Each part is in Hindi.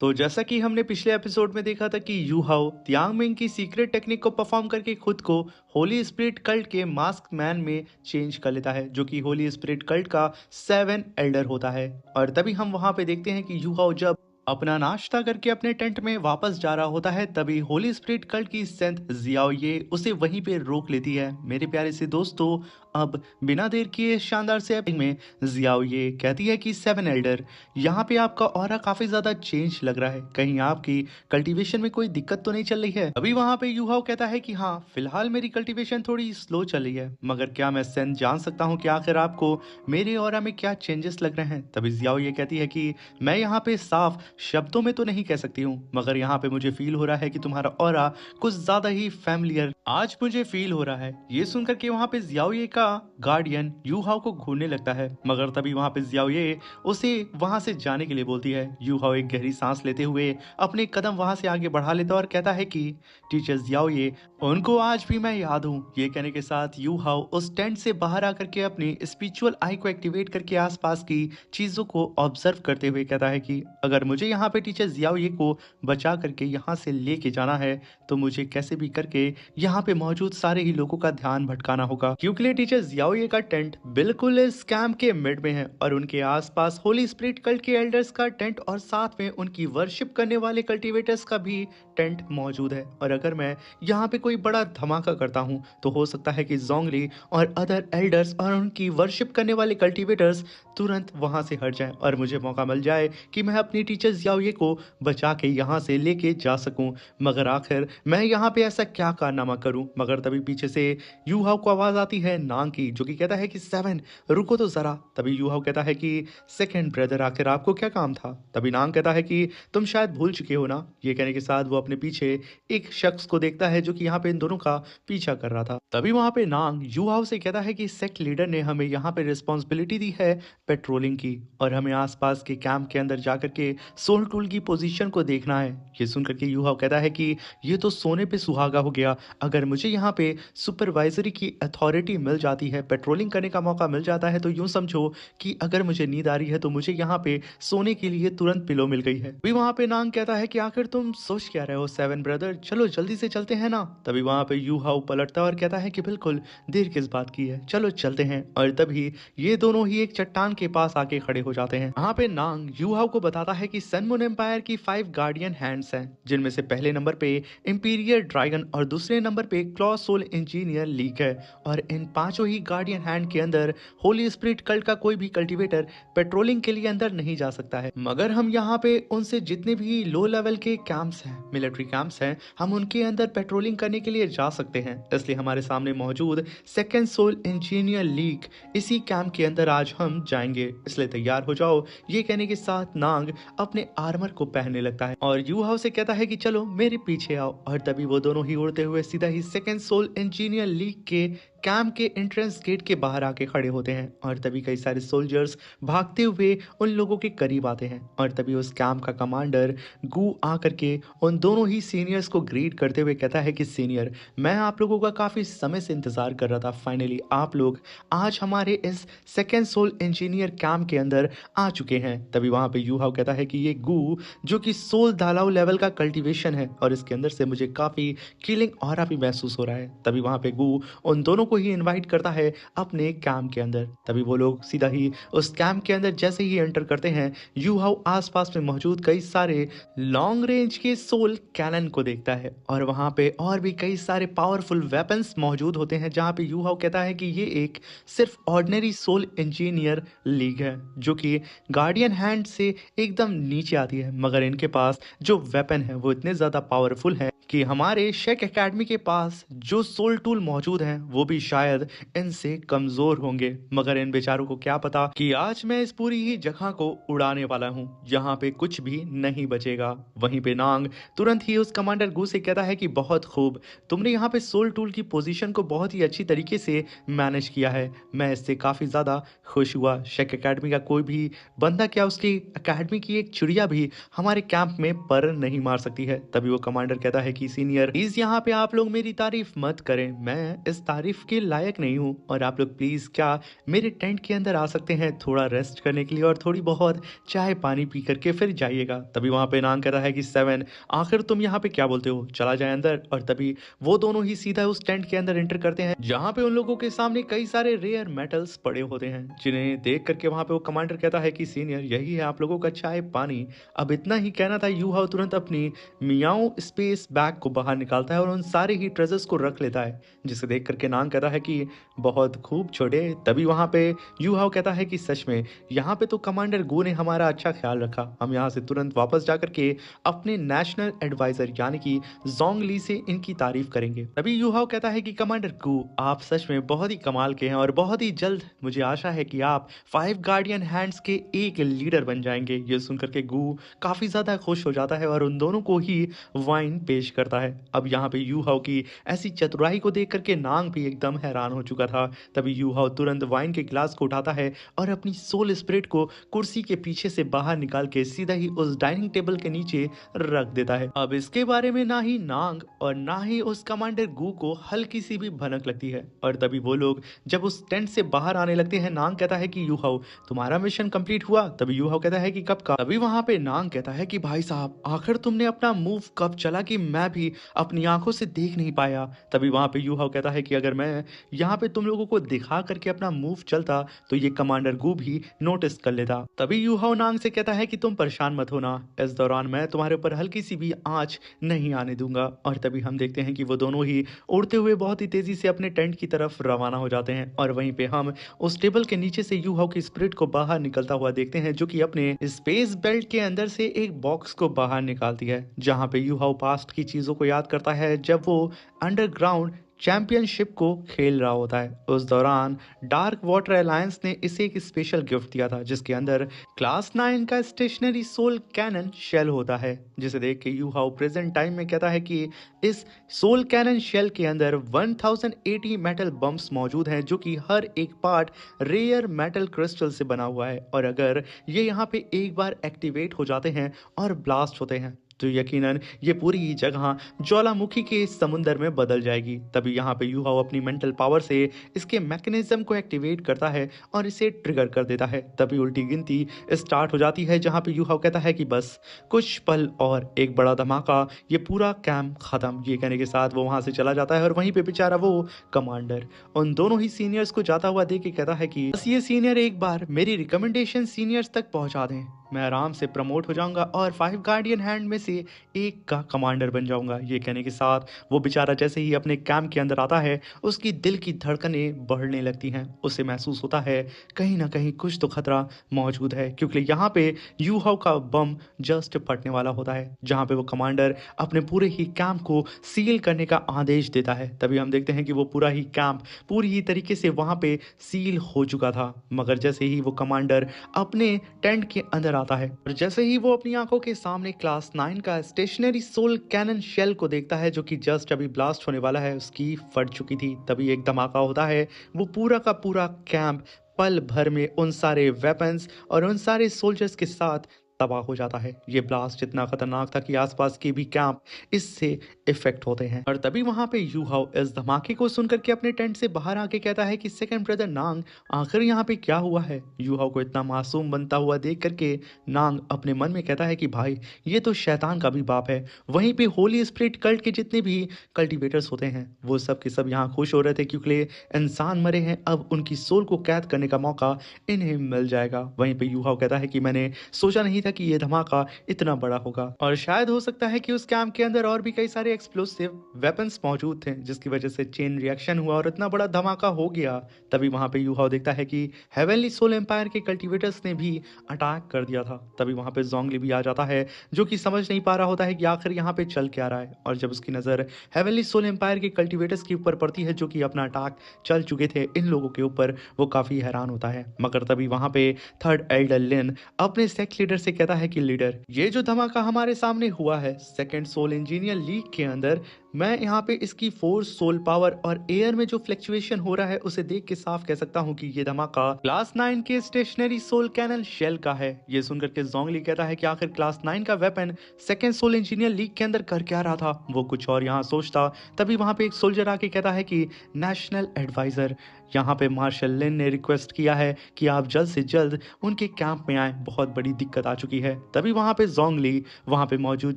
तो जैसा कि हमने पिछले एपिसोड में देखा था कि यू हाओ त्यांगमिंग की सीक्रेट टेक्निक को परफॉर्म करके खुद को होली स्पिरिट कल्ट के मास्क मैन में चेंज कर लेता है, जो कि होली स्पिरिट कल्ट का 7 एल्डर होता है। और तभी हम वहां पे देखते हैं कि यू हाओ जब अपना नाश्ता करके अपने टेंट में वापस जा रहा होता है, तभी होली स्पिरिट कल्ट की सेंट जियाओ ये उसे वहीं पे रोक लेती है। मेरे प्यारे से दोस्तों, अब बिना देर किए शानदार से एपिंग में जियाओ ये कहती है कि 7 एल्डर, यहाँ पे आपका ऑरा काफी ज्यादा चेंज लग रहा है, कहीं आपकी कल्टीवेशन में कोई दिक्कत तो नहीं चल रही है। अभी वहां पे यूहाओ कहता है कि हाँ, फिलहाल मेरी कल्टीवेशन थोड़ी स्लो चल रही है, मगर क्या मैं सेन जान सकता हूँ कि आखिर आपको मेरे ऑरा में क्या चेंजेस लग रहे हैं। तभी जियाओ ये कहती है कि मैं यहाँ पे साफ शब्दों में तो नहीं कह सकती हूँ, मगर यहाँ पे मुझे फील हो रहा है कि तुम्हारा ऑरा कुछ ज्यादा ही फैमिलियर आज मुझे फील हो रहा है। ये सुनकर के वहां पे जियाओये का गार्डियन यूहाओ को घूरने लगता है, मगर तभी वहां पे जियाओये उसे वहां से जाने के लिए बोलती है। यू हाओ एक गहरी सांस लेते हुए अपने कदम वहां से आगे बढ़ा लेता है और कहता है कि टीचर जियाओ ये उनको आज भी मैं याद हूँ। ये कहने के साथ यू हाओ उस टेंट से बाहर आकर के अपनी स्पिरिचुअल आई को एक्टिवेट करके आसपास की चीजों को ऑब्जर्व करते हुए कहता है कि अगर मुझे यहाँ पे टीचर जियाओ ये को बचा करके यहाँ से लेके जाना है, तो मुझे कैसे भी करके यहाँ पे मौजूद सारे ही लोगों का ध्यान भटकाना होगा, क्योंकि टीचर जियाओ ये का टेंट बिल्कुल इस कैंप के मिड में है और उनके आसपास होली स्पिरिट कल्ट के एल्डर्स का टेंट और साथ में उनकी वर्शिप करने वाले कल्टीवेटर्स का भी टेंट मौजूद है। और अगर मैं यहाँ पे कोई बड़ा धमाका करता हूँ, तो हो सकता है कि जोंगली और अदर एल्डर्स और उनकी वर्शिप करने वाले कल्टीवेटर्स तुरंत वहां से हट जाएं और मुझे मौका मिल जाए कि मैं अपनी टीचर जियाओये को बचा के यहाँ से लेके जा सकूं। मगर आखिर मैं यहाँ पे ऐसा क्या कारनामा करूं। मगर तभी पीछे से यूहाओ को आवाज आती है नांग की, जो कि कहता है कि 7 रुको तो जरा। तभी यूहाओ कहता है कि सेकंड ब्रदर, आखिर आपको क्या काम था। तभी नांग कहता है कि तुम शायद भूल चुके हो ना। ये कहने के साथ वो अपने पीछे एक शख्स को देखता है जो कि यहाँ पे इन दोनों का पीछा कर रहा था। तभी वहां पे नांग यूहाओ से कहता है कि सेक्ट लीडर ने हमें यहाँ पे रिस्पॉन्सिबिलिटी दी है पेट्रोलिंग की, और हमें आसपास के कैंप के अंदर जाकर के सोल टूल की पोजीशन को देखना है। ये सुनकर के यूहाओ कहता है कि ये तो सोने पे सुहागा हो गया। अगर मुझे यहाँ पे सुपरवाइजरी की अथॉरिटी मिल जाती है, पेट्रोलिंग करने का मौका मिल जाता है, तो यूं समझो कि अगर मुझे नींद आ रही है तो मुझे यहाँ पे सोने के लिए तुरंत पिलो मिल गई है। भी वहां पे नांग कहता है कि आखिर तुम सोच क्या रहे हो 7 ब्रदर, चलो जल्दी से चलते हैं ना। तभी वहां पे यू हाउ पलटता है और कहता है कि बिल्कुल, देर किस बात की है, चलो चलते हैं। और तभी ये दोनों ही एक चट्टान के पास आके खड़े हो जाते हैं। वहां पे नांग यू हाउ को बताता है कि सनमून एम्पायर की 5 गार्डियन हैंड्स हैं, जिनमें से पहले नंबर पे इंपीरियर ड्रैगन और दूसरे नंबर पे क्लॉ सोल इंजीनियर लीग है। और इन पांचों ही गार्डियन हैंड के अंदर होली स्पिरिट कल्ट का कोई भी कल्टीवेटर पेट्रोलिंग के लिए अंदर नहीं जा सकता है। मगर हम यहाँ पे उनसे जितने भी लो लेवल के कैंप्स हैं, मिलिट्री कैंप्स हैं, हम उनके अंदर पेट्रोलिंग करने के लिए जा सकते हैं। इसलिए हमारे सामने मौजूद सेकेंड सोल इंजीनियर लीग इसी कैंप के अंदर आज हम जाएंगे, इसलिए तैयार हो जाओ। ये कहने के साथ नांग अपने आर्मर को पहनने लगता है और यू हाउ से कहता है कि चलो मेरे पीछे आओ। और तभी वो दोनों ही उड़ते हुए सीधा ही सेकेंड सोल इंजीनियर लीग के कैंप के एंट्रेंस गेट के बाहर आके खड़े होते हैं। और तभी कई सारे सोल्जर्स भागते हुए उन लोगों के करीब आते हैं। और तभी उस कैंप का कमांडर गू आकर के उन दोनों ही सीनियर्स को ग्रीट करते हुए कहता है कि सीनियर, मैं आप लोगों का काफी समय से इंतजार कर रहा था, फाइनली आप लोग आज हमारे इस सेकेंड सोल इंजीनियर कैंप के अंदर आ चुके हैं। तभी वहां पे यूहाओ कहता है कि ये गू जो कि सोल दालाओ लेवल का कल्टीवेशन है और इसके अंदर से मुझे काफी किलिंग ऑरा भी महसूस हो रहा है। तभी वहां पे गू उन दोनों को ही इनवाइट करता है अपने कैंप के अंदर। तभी वो लोग सीधा ही उस कैंप के अंदर जैसे ही एंटर करते हैं, यूहाओ आसपास में मौजूद कई सारे लॉन्ग रेंज के सोल कैनन को देखता है और वहां पे और भी कई सारे पावरफुल वेपन्स मौजूद होते हैं, जहां पे यूहाओ कहता है कि ये एक सिर्फ ऑर्डिनरी सोल इंजीनियर लीग है जो कि गार्डियन हैंड से एकदम नीचे आती है, मगर इनके पास जो वेपन है वो इतने ज्यादा पावरफुल है कि हमारे शेक एकेडमी के पास जो सोल टूल मौजूद हैं वो भी शायद इनसे कमजोर होंगे। मगर इन बेचारों को क्या पता कि आज मैं इस पूरी ही जगह को उड़ाने वाला हूँ, यहाँ पे कुछ भी नहीं बचेगा। वहीं पे नांग तुरंत ही उस कमांडर गू से कहता है कि बहुत खूब, तुमने यहाँ पे सोल टूल की पोजीशन को बहुत ही अच्छी तरीके से मैनेज किया है, मैं इससे काफी ज्यादा खुश हुआ। शेक एकेडमी का कोई भी बंदा क्या उसकी एकेडमी की एक चिड़िया भी हमारे कैंप में पर नहीं मार सकती है। तभी वो कमांडर कहता है कि सीनियर प्लीज यहाँ पे आप लोग मेरी तारीफ मत करें, मैं इस तारीफ के लायक नहीं हूँ और आप लोग प्लीज क्या मेरे टेंट के अंदर आ सकते हैं थोड़ा रेस्ट करने के लिए और थोड़ी बहुत चाय पानी पी करके फिर जाइएगा। तभी वहां पे नांग कहता है कि सेवन आखिर तुम यहाँ पे क्या बोलते हो, चला जाए अंदर। और तभी वो दोनों ही सीधा उस टेंट के अंदर एंटर करते हैं जहाँ पे उन लोगों के सामने कई सारे रेयर मेटल्स पड़े होते हैं, जिन्हें देख करके वहां पे वो कमांडर कहता है कि सीनियर यही है आप लोगों का चाय पानी। अब इतना ही कहना था, यू हाउ तुरंत अपनी मियाओ स्पेस बैग को बाहर निकालता है और उन सारे ही ट्रेजर्स को रख लेता है, जिसे देख करके नांग कहता है कि बहुत खूब छोटे। तभी वहां पे यू हाउ कहता है कि सच में यहाँ पे तो कमांडर गो ने हमारा अच्छा ख्याल रखा, हम यहाँ से तुरंत वापस जाकर के अपने नेशनल एडवाइजर यानी कि जोंग ली से इनकी तारीफ करेंगे। तभी यू हाउ कहता है कि कमांडर गो आप सच में बहुत ही कमाल के हैं और बहुत ही जल्द मुझे आशा है कि आप 5 गार्डियन हैंड्स के एक लीडर बन जाएंगे। ये सुनकर के गो काफी ज्यादा खुश हो जाता है और उन दोनों को ही वाइन पेश करता है। अब यहाँ पे यू हाउ की ऐसी चतुराई को देख करके नांग भी एकदम हैरान हो चुका था। तभी यू हाउ तुरंत वाइन के गिलास को उठाता है और अपनी सोल स्पिरिट को कुर्सी के पीछे से बाहर निकाल के सीधा ही उस डाइनिंग टेबल के नीचे रख देता है। अब इसके बारे में ना ही नांग और ना ही उस कमांडर गू को हल्की सी भी भनक लगती है। और तभी वो लोग जब उस टेंट से बाहर आने लगते हैं, नांग कहता है कि यू हाउ तुम्हारा मिशन कंप्लीट हुआ। तभी यू हाउ कहता है कि कब का। तभी वहां पे नांग कहता है कि भाई साहब आखिर तुमने अपना मूव कब चला कि मैं भी अपनी आंखों से देख नहीं पाया। तभी वहां पे यू हाउ कहता है कि अगर मैं यहाँ पे तुम लोगों को दिखा करके अपना मूव चलता तो ये कमांडर गू भी नोटिस कर लेता। तभी यू हाउ नांग से कहता है कि तुम परेशान मत होना, इस दौरान मैं तुम्हारे ऊपर हल्की सी भी आंच नहीं आने दूंगा। और तभी हम देखते हैं कि वो दोनों ही उड़ते हुए बहुत ही तेजी से अपने टेंट की तरफ रवाना हो जाते हैं और वहीं पे हम उस टेबल के नीचे से यू हाउ की स्पिरिट को बाहर निकलता हुआ देखते हैं, जो कि अपने स्पेस बेल्ट के अंदर से एक बॉक्स को बाहर निकालती है, जहां पे यू हाउ पास्ट की चीजों को याद करता है जब वो अंडरग्राउंड चैंपियनशिप को खेल रहा होता है। उस दौरान डार्क वाटर अलायंस ने इसे एक स्पेशल गिफ्ट दिया था, जिसके अंदर क्लास 9 का स्टेशनरी सोल कैनन शेल होता है, जिसे देख के यू हाउ प्रेजेंट टाइम में कहता है कि इस सोल कैनन शेल के अंदर 1080 मेटल बम्स मौजूद हैं, जो कि हर एक पार्ट रेयर मेटल क्रिस्टल से बना हुआ है। और अगर ये यहाँ पे एक बार एक्टिवेट हो जाते हैं और ब्लास्ट होते हैं तो यकीनन ये पूरी ही जगह ज्वालामुखी के समुंदर में बदल जाएगी। तभी यहाँ पे यू हाउ अपनी मेंटल पावर से इसके मैकेनिज्म को एक्टिवेट करता है और इसे ट्रिगर कर देता है। तभी उल्टी गिनती स्टार्ट हो जाती है, जहाँ पे यू हाउ कहता है कि बस कुछ पल और एक बड़ा धमाका, ये पूरा कैंप खत्म। ये कहने के साथ वो वहां से चला जाता है और वहीं पे बेचारा वो कमांडर उन दोनों ही सीनियर्स को जाता हुआ देख के कहता है कि बस ये सीनियर एक बार मेरी रिकमेंडेशन सीनियर्स तक पहुंचा दें, मैं आराम से प्रमोट हो जाऊंगा और 5 गार्डियन हैंड में से एक का कमांडर बन जाऊंगा। ये कहने के साथ वो बेचारा जैसे ही अपने कैंप के अंदर आता है, उसकी दिल की धड़कनें बढ़ने लगती हैं। उसे महसूस होता है कहीं ना कहीं कुछ तो खतरा मौजूद है, क्योंकि यहाँ पे यू हाउ का बम जस्ट फटने वाला होता है, जहाँ पे वो कमांडर अपने पूरे ही कैंप को सील करने का आदेश देता है। तभी हम देखते हैं कि वो पूरा ही कैंप पूरी ही तरीके से वहां पे सील हो चुका था, मगर जैसे ही वो कमांडर अपने टेंट के अंदर आता है और जैसे ही वो अपनी आंखों के सामने क्लास 9 का स्टेशनरी सोल कैनन शेल को देखता है, जो कि जस्ट अभी ब्लास्ट होने वाला है, उसकी फट चुकी थी। तभी एक धमाका होता है, वो पूरा का पूरा कैंप पल भर में उन सारे वेपन्स और उन सारे सोल्जर्स के साथ तबाह हो जाता है। ये ब्लास्ट इतना खतरनाक था कि आसपास के भी कैंप इससे इफेक्ट होते हैं। और तभी वहां पे यू हाउ इस धमाके को सुनकर के अपने टेंट से बाहर आके कहता है कि सेकंड ब्रदर नांग आखिर यहाँ पे क्या हुआ है। यू हाउ को इतना मासूम बनता हुआ देख करके नांग अपने मन में कहता है कि भाई ये तो शैतान का भी बाप है। वहीं पे होली स्पिरिट कल्ट के जितने भी कल्टिवेटर्स होते हैं वो सब के सब यहाँ खुश हो रहे थे, क्योंकि इंसान मरे हैं, अब उनकी सोल को कैद करने का मौका इन्हें मिल जाएगा। वहीं पे यू हाउ कहता है कि मैंने सोचा नहीं था कि ये धमाका इतना बड़ा होगा, और शायद हो सकता है कि उस कैंप के अंदर और भी कई सारे एक्सप्लोसिव वेपन्स मौजूद थे, जिसकी वजह से चेन रिएक्शन हुआ और इतना बड़ा धमाका हो गया। तभी वहां पे यू हाउ देखता है कि हेवनली सोल एम्पायर के कल्टिवेटर्स ने भी अटैक कर दिया था। तभी वहां पे जोंगली भी आ जाता है, जो कि समझ नहीं पा रहा होता है कि आखिर यहाँ पे चल क्या रहा है। और जब उसकी नजर हेवनली सोल एम्पायर के कल्टिवेटर्स के ऊपर पड़ती है, जो कि अपना अटैक चल चुके थे इन लोगों के ऊपर, वो काफी हैरान होता है। मगर तभी वहां पे थर्ड एल्डर लिन अपने सेक्ट लीडर से कहता है कि लीडर, ये जो धमाका हमारे सामने हुआ है सेकंड सोल इंजीनियर लीग के अंदर, मैं यहाँ पे इसकी फोर्स, सोल पावर और एयर में जो फ्लक्चुएशन हो रहा है उसे देख के साफ कह सकता हूँ कि ये धमाका क्लास 9 के स्टेशनरी सोल कैनन शेल का है। ये सुनकर के जोंगली कहता है कि आखिर क्लास 9 का weapon second soul engineer league के अंदर कर क्या रहा था, वो कुछ और यहाँ सोचता। तभी वहां पे एक सोल्जर आके कहता है कि नेशनल एडवाइजर, यहाँ पे मार्शल लिन ने रिक्वेस्ट किया है कि आप जल्द से जल्द उनके कैंप में आए, बहुत बड़ी दिक्कत आ चुकी है। तभी वहां पे जोंगली वहां पे मौजूद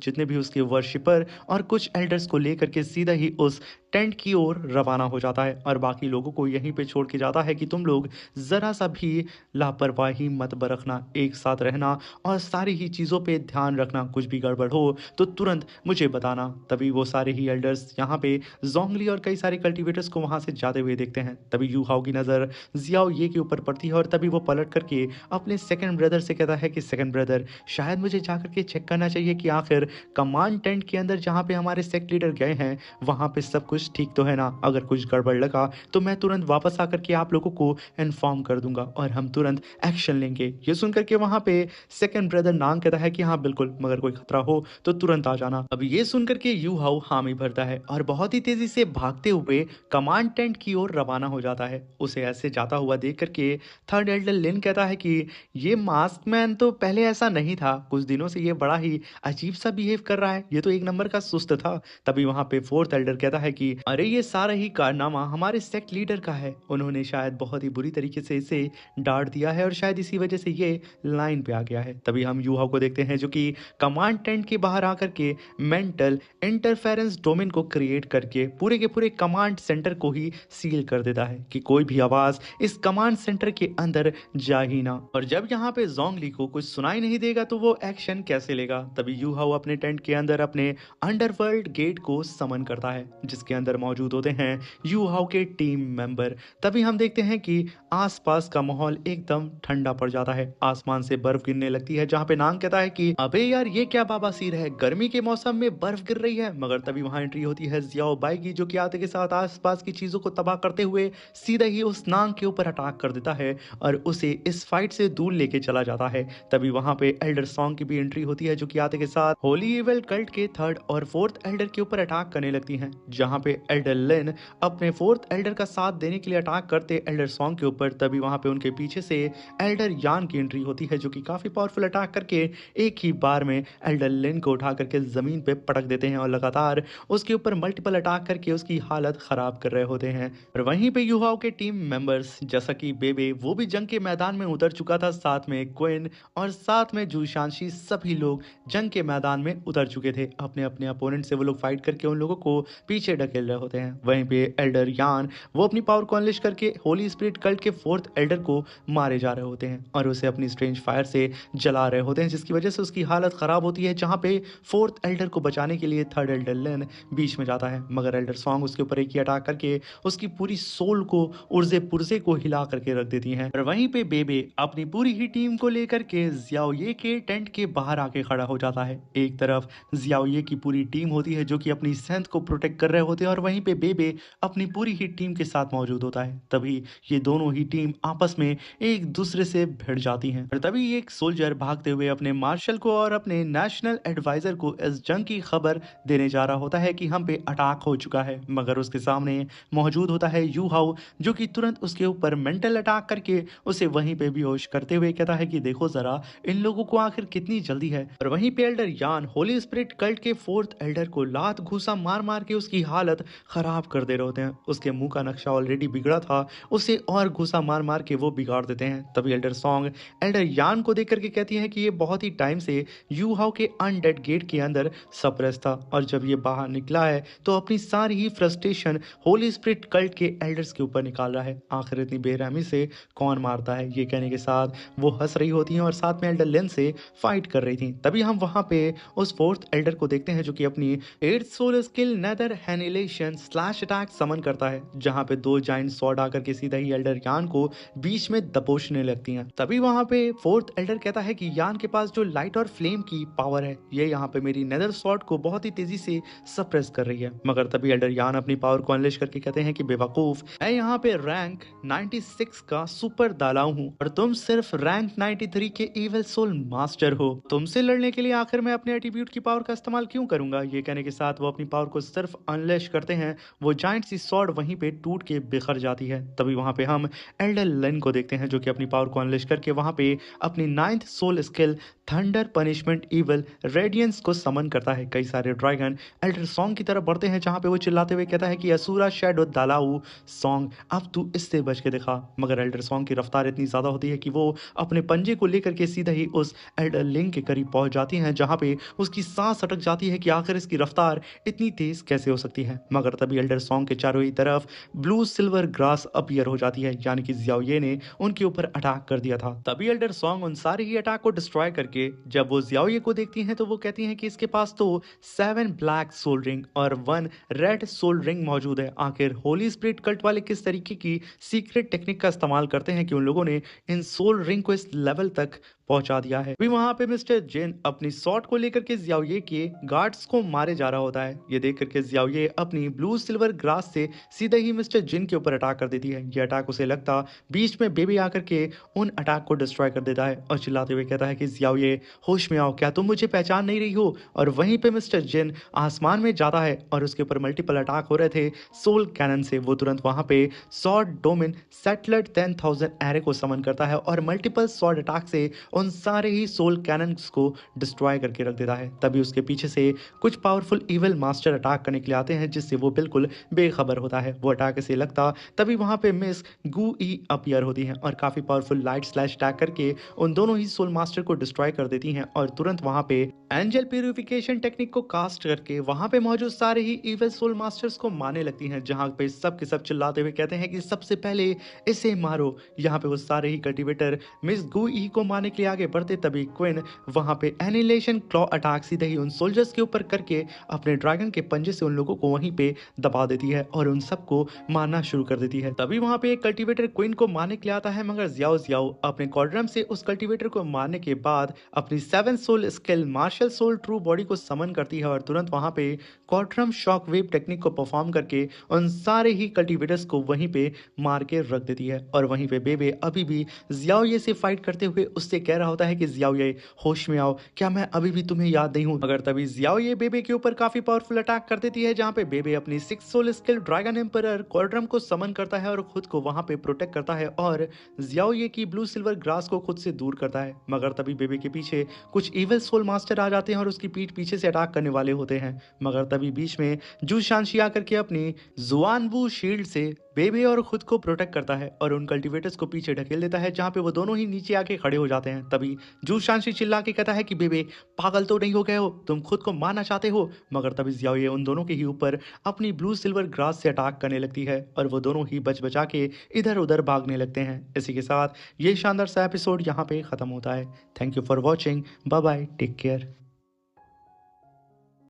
जितने भी उसके वर्शिपर और कुछ एल्डर्स को लेकर के सीधा ही उस टेंट की ओर रवाना हो जाता है और बाकी लोगों को यहीं पे छोड़ के जाता है कि तुम लोग जरा सा भी लापरवाही मत बरतना, एक साथ रहना और सारी ही चीजों पे ध्यान रखना, कुछ भी गड़बड़ हो तो तुरंत मुझे बताना। तभी वो सारे ही एल्डर्स यहाँ पे जोंगली और कई सारे कल्टीवेटर्स को वहां से जाते हुए देखते हैं। तभी यू हाउ की नजर जियाओ ये के ऊपर पड़ती है और तभी वो पलट करके अपने सेकंड ब्रदर से कहता है कि सेकंड ब्रदर, शायद मुझे जाकर के चेक करना चाहिए कि आखिर कमांड टेंट के अंदर जहाँ पे हमारे सेक्ट लीडर गए हैं वहां पे सब कुछ ठीक तो है ना। अगर कुछ गड़बड़ लगा तो मैं तुरंत वापस आकर के आप लोगों को इन्फॉर्म कर दूंगा और हम तुरंत एक्शन लेंगे। ये सुनकर के वहां पे सेकंड ब्रदर नांग कहता है कि हाँ बिल्कुल, मगर कोई खतरा हो तो तुरंत आ जाना। अब ये सुनकर के यू हाउ हामी भरता है और बहुत ही तेजी से भागते हुए कमांड टेंट की ओर रवाना हो जाता है। उसे ऐसे जाता हुआ देख करके थर्ड एल्डर लिन कहता है कि ये मास्क मैन तो पहले ऐसा नहीं था, कुछ दिनों से ये बड़ा ही अजीब सा बिहेव कर रहा है, ये तो एक नंबर का सुस्त था। तभी वहां पे फोर्थ एल्डर कहता है कि अरे ये सारा ही कारनामा हमारे सेक्ट लीडर का है, उन्होंने शायद बहुत ही बुरी तरीके से इसे डांट दिया है और शायद इसी वजह से ये लाइन पे आ गया है। तभी हम यूहाओ को देखते हैं जो कि कमांड टेंट के बाहर आकर के मेंटल इंटरफेरेंस डोमेन को क्रिएट करके पूरे के पूरे कमांड सेंटर को ही सील कर देता है कि कोई भी आवाज इस कमांड सेंटर के अंदर जा ही ना। और जब यहाँ पे जोंगली को कुछ सुनाई नहीं देगा तो वो एक्शन कैसे लेगा। तभी यू हाउ अपने टेंट के अंदर अपने अंडरवर्ल्ड गेट को समन करता है जिसके अंदर मौजूद होते हैं यू हाउ के टीम मेंबर। तभी हम देखते हैं कि आसपास का माहौल एकदम ठंडा पड़ जाता है, आसमान से बर्फ गिरने लगती है जहाँ पे नांग कहता है कि अबे यार ये क्या बाबासीर है, गर्मी के मौसम में बर्फ गिर रही है। मगर तभी वहां एंट्री होती है जियाओ बाई की जो कि आते के साथ आसपास की चीजों को तबाह करते हुए सीधा ही उस नांग के ऊपर अटैक कर देता है और उसे इस फाइट से दूर लेके चला जाता है। तभी वहां पे एल्डर सॉन्ग की भी एंट्री होती है जो कि आते के साथ होली इविल कल्ट के थर्ड और फोर्थ एल्डर के ऊपर अटैक करने लगती हैं, जहां पे एल्डर लिन अपने फोर्थ एल्डर का साथ देने के लिए अटैक करते एल्डर सॉन्ग के ऊपर। तभी वहां पे उनके पीछे से एल्डर यान की एंट्री होती है जो कि काफी पावरफुल अटैक करके एक ही बार में एल्डर लिन को उठा करके जमीन पे पटक देते हैं और लगातार उसके ऊपर मल्टीपल अटैक करके उसकी हालत खराब कर रहे होते हैं। और वहीं पे युवाओं के टीम मेंबर्स जैसा कि बेबे वो भी जंग के मैदान में उतर चुका था, साथ में क्विन और साथ में जूशांशी, सभी लोग जंग के मैदान में उतर चुके थे। अपने अपने अपोनेंट से वो लोग फाइट करके उन लोगों को पीछे ढकेल रहे होते हैं। वहीं पे एल्डर यान वो अपनी पावर को अनलिश करके होली स्पिरिट कल्ट के फोर्थ एल्डर को मारे जा रहे होते हैं और उसे अपनी स्ट्रेंज फायर से जला रहे होते हैं जिसकी वजह से उसकी हालत खराब होती है। जहां पे फोर्थ एल्डर को बचाने के लिए थर्ड एल्डर लिन बीच में जाता है, मगर एल्डर सॉन्ग उसके ऊपर एक ही अटैक करके उसकी पूरी सोल को उर्जे पुर्जे को हिला करके रख देती हैं। और वहीं पे बेबे अपनी पूरी ही टीम को लेकर के जियाओये के टेंट के बाहर आके खड़ा हो जाता है। एक तरफ जियाओये की पूरी टीम होती है जो कि अपनी सेंथ को प्रोटेक्ट कर रहे होते हैं और वहीं पे बेबे अपनी पूरी ही टीम के साथ मौजूद होता है। तभी ये दोनों ही टीम आपस में एक दूसरे से भिड़ जाती हैं और तभी एक सोल्जर भागते हुए अपने मार्शल को और अपने नेशनल एडवाइजर को इस जंग की खबर देने जा रहा होता है कि हम पे अटैक हो चुका है। मगर उसके सामने मौजूद होता है यू हाउ जो कि तुरंत उसके ऊपर मेंटल अटैक करके उसे वहीं पे बेहोश करते हुए कहता है कि देखो जरा इन लोगों को आखिर कितनी जल्दी है। और वहीं पे एल्डर यान होली स्पिरिट कल्ट के फोर्थ एल्डर को लात घूसा मार मार के उसकी हालत खराब कर दे रहे होते हैं। उसके मुंह का नक्शा ऑलरेडी बिगड़ा था, उसे और घूसा मार मार के वो बिगाड़ देते हैं। तभी एल्डर सॉन्ग एल्डर यान को देख करके कहती है कि ये बहुत ही टाइम से यू हाउ के अनडेड गेट के अंदर सप्रेस था और जब ये बाहर निकला है तो अपनी सारी ही फ्रस्ट्रेशन होली स्पिरिट कल्ट के एल्डर्स के ऊपर निकाल रहा है। आखिर इतनी बेरहमी से कौन मारता है, ये कहने के साथ वो हंस रही होती हैं और साथ में एल्डर लिन से फाइट कर रही थी। तभी हम वहां पे उस फोर्थ एल्डर को देखते हैं जो कि अपनी 8th soul skill nether annihilation slash attack summon करता है, जहां पे दो जाइंट स्वॉर्ड आकर के सीधा ही एल्डर यान को बीच में दबोचने लगती हैं। तभी वहां पे फोर्थ एल्डर कहता है कि यान के पास जो लाइट और फ्लेम की पावर है ये यहाँ पे मेरी नेदर स्वॉर्ड को बहुत ही तेजी से सप्रेस कर रही है। मगर तभी एल्डर यान अपनी पावर को अनलेश करके कहते हैं कि बेवकूफ, मैं यहाँ पे रैंक 96 का सुपर दालाऊ हूँ और तुम सिर्फ रैंक 93 के इविल सोल मास्टर हो। तुमसे लड़ने के लिए आखिर मैं अपने एट्रीब्यूट की पावर का इस्तेमाल क्यों करूंगा। ये कहने के साथ वो अपनी पावर को सिर्फ अनलेश करते हैं, वो जायंट सी सॉर्ड वहीं पे टूट के बिखर जाती है। तभी वहां पे हम एल्डर लिन को देखते हैं जो कि अपनी पावर को अनलेश करके वहां पे अपनी 9th soul skill thunder punishment evil radiance को समन करता है। कई सारे ड्रैगन एल्डर सॉन्ग की तरफ बढ़ते हैं जहां पे वो चिल्लाते हुए कहता है कि असुरा शैडो दालाऊ सॉन्ग, अब तू इससे बच के दिखा। मगर एल्डर सॉन्ग की रफ्तार इतनी ज्यादा होती है कि वो अपने पंजे को लेकर के सीधा ही उस एल्डर लिंक के करीब पहुंच जाती हैं, जहां पे उसकी सांस अटक जाती है कि आखिर इसकी रफ्तार इतनी तेज कैसे हो सकती है। मगर तभी एल्डर सॉन्ग के चारों ही तरफ ब्लू सिल्वर ग्रास अपीयर हो जाती है, यानी कि जियाओ ये ने उनके ऊपर अटैक कर दिया था। तभी एल्डर सॉन्ग उन सारे ही अटैक को डिस्ट्रॉय करके जब वो जियाओ ये को देखती हैं तो वो कहती हैं कि इसके पास तो 7 ब्लैक सोल रिंग और 1 रेड सोल रिंग मौजूद है। आखिर होली स्पिरिट कल्ट वाले किस तरीके की सीक्रेट टेक्निक का इस्तेमाल करते हैं कि उन लोगों ने इन सोल रिंग को इस लेवल तक पहुंचा दिया है। भी वहां पे मिस्टर जिन अपनी शॉट को लेकर के जियाओये के गार्ड्स को मारे जा रहा होता है। ये देख करके जियाओये अपनी ब्लू सिल्वर ग्रास से सीधे ही मिस्टर जिन के ऊपर अटैक कर देती है। ये अटैक उसे लगता बीच में बेबी आकर के उन अटैक को डिस्ट्रॉय कर देता है और चिल्लाते हुए कहता है कि जियाओये होश में आओ, क्या तुम मुझे पहचान नहीं रही हो। और वहीं पे मिस्टर जिन आसमान में जाता है और उसके ऊपर मल्टीपल अटैक हो रहे थे सोल कैनन से। वो तुरंत वहां पे सॉर्ड डोमिन सेटलर 10,000 एरे को समन करता है और मल्टीपल सॉर्ड अटैक से उन सारे ही सोल कैनन्स को डिस्ट्रॉय करके रख देता है। तभी उसके पीछे से कुछ पावरफुल इविल मास्टर अटैक करने के लिए आते हैं, जिससे वो बिल्कुल बेखबर होता है। वो अटैक इसे लगता तभी वहां पे मिस गू ई अपीयर होती हैं और काफी पावरफुल लाइट स्लैश अटैक करके उन दोनों ही सोल मास्टर को डिस्ट्रॉय कर देती हैं। और तुरंत वहां पे एंजल प्यूरिफिकेशन टेक्निक को कास्ट करके वहां पे मौजूद सारे ही इविल सोल मास्टर्स को मारने लगती हैं, जहां पे सब के सब चिल्लाते हुए कहते हैं कि सबसे पहले इसे मारो। यहाँ पे वो सारे ही कल्टिवेटर मिस गू ई को मारने के लिए आगे बढ़ते तभी क्विन वहां पे एनिलेशन क्लॉ अटैक सीधे ही उन सोल्जर्स के ऊपर करके अपने ड्रैगन के पंजे से उन लोगों को वहीं पे दबा देती है और उन सबको मारना शुरू कर देती है। तभी वहां पे एक कल्टीवेटर क्विन को मारने के लिए आता है, मगर जियाओ जियाओ अपने कॉर्ड्रम से उस कल्टीवेटर को मारने के बाद अपनी 7 soul skill martial soul true body को समन करती है और तुरंत वहां पे कॉर्ड्रम शॉक वेव टेक्निक को परफॉर्म करके उन सारे ही कल्टीवेटर्स को वहीं पे मार के रख देती है। और वहीं पे बेबे अभी भी जियाओ ये से फाइट करते हुए उससे कह रहा होता है कि जियाओ ये होश में आओ, क्या मैं अभी भी तुम्हें याद नहीं हूं। मगर तभी जियाओ ये बेबे के ऊपर काफी पावरफुल अटैक कर देती है, जहां पे बेबे अपनी 6 सोल स्किल ड्रैगन एम्परर कॉर्ड्रम को समन करता है और खुद को वहां पे प्रोटेक्ट करता है और जियाओ ये की ब्लू सिल्वर ग्रास को खुद से दूर करता है। मगर तभी बेबे के पीछे कुछ इविल सोल मास्टर आ जाते हैं और उसकी पीठ पीछे से अटैक करने वाले होते हैं। मगर तभी बीच में जू शांशी आकर के अपनी जुआनबू शील्ड से बेबे और खुद को प्रोटेक्ट करता है और उन कल्टीवेटर्स को पीछे ढकेल देता है, जहां पे वो दोनों ही नीचे आके खड़े हो जाते हैं। तभी जू शांशी चिल्ला के कहता है कि बेबे पागल तो नहीं हो गए हो, तुम खुद को मारना चाहते हो। मगर तभी जियाओ ये उन दोनों के ही ऊपर अपनी ब्लू सिल्वर ग्रास से अटैक करने लगती है और वो दोनों ही बच बचा के इधर उधर भागने लगते हैं। इसी के साथ ये शानदार सा एपिसोड यहाँ पे खत्म होता है। Thank you for watching, bye bye, take care.